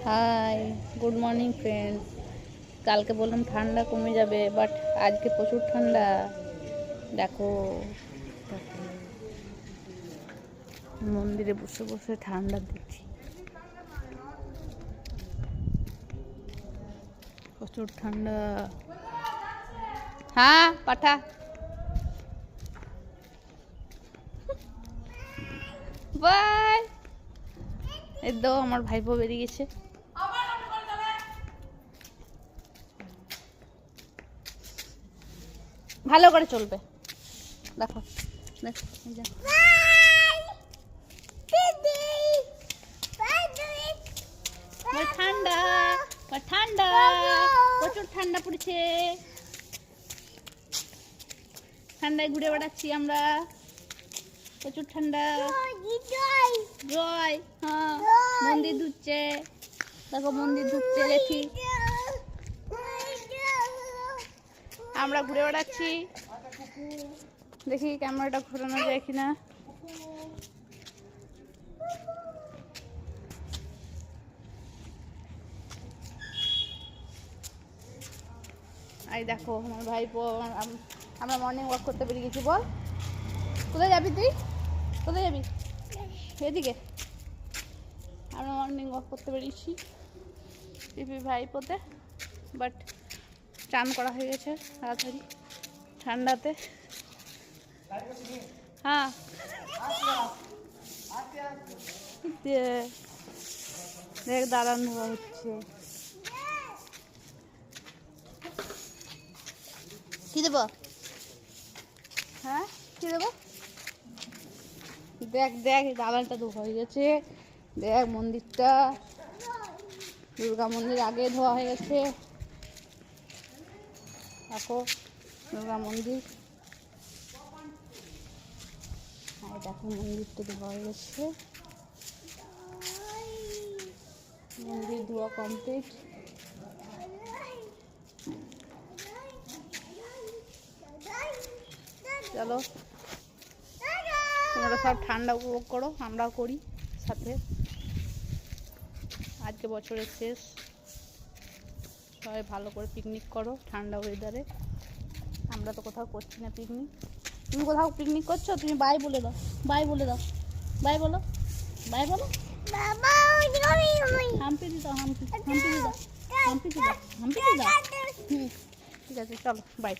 High, good morning friends. কালকে বললাম ঠান্ডা কমে যাবে, বাট আজকে প্রচুর ঠান্ডা। দেখো মন্দিরে বসে বসে ঠান্ডা দিচ্ছি, প্রচুর ঠান্ডা। হ্যাঁ পাঠা, বাই। এই তো আমার ভাইপো বেরিয়ে গেছে। ভালো করে চলবে, দেখো দেখো ঠান্ডা ঠান্ডা, প্রচুর ঠান্ডা পড়েছে। ঠান্ডায় ঘুরে বেড়াচ্ছি আমরা, প্রচুর ঠান্ডা। জয়, হ্যাঁ মন্দির ধুচ্ছে, দেখো মন্দির ধুচ্ছে। দেখি আমরা ঘুরে বেড়াচ্ছি, দেখি ক্যামেরাটা ঘোরানো যায় কিনা। এই দেখো আমার ভাইপো, আমরা মর্নিং ওয়াক করতে বেরিয়ে গেছি। বল কোথায় যাবি তুই, কোথায় যাবি? এদিকে আমরা মর্নিং ওয়াক করতে বেরিয়েছি পিপি ভাইপোতে, বাট চান করা হয়ে গেছে তাড়াতাড়ি ঠান্ডাতে। হ্যাঁ দেখ দাঁড়ান ধোয়া হচ্ছে। কি দেবো? হ্যাঁ কি দেবো? দেখ দেখ দালানটা ধোয়া হয়ে গেছে। দেখ মন্দিরটা, দুর্গা মন্দির আগে ধোয়া হয়ে গেছে। দেখো দুর্গা মন্দির, আর দেখো মন্দিরটা ধোয়া হয়ে গেছে। মন্দির ধোয়া কমপ্লিট। চলো তোমরা সব ঠান্ডা উপভোগ করো, আমরাও করি সাথে। আজকে বছরের শেষ, সবাই ভালো করে পিকনিক করো ঠান্ডা ওয়েদারে। আমরা তো কোথাও করছি না পিকনিক। তুমি কোথাও পিকনিক করছো? তুমি বাই বলে দাও, বাই বলে দাও, বাই বলো, বাই বলো। হাম্পি দি দাও, হাম্পি, হাম্পি দি দাও, হাম্পি দি দাও, হাম্পি দি দাও। ঠিক আছে চলো বাই।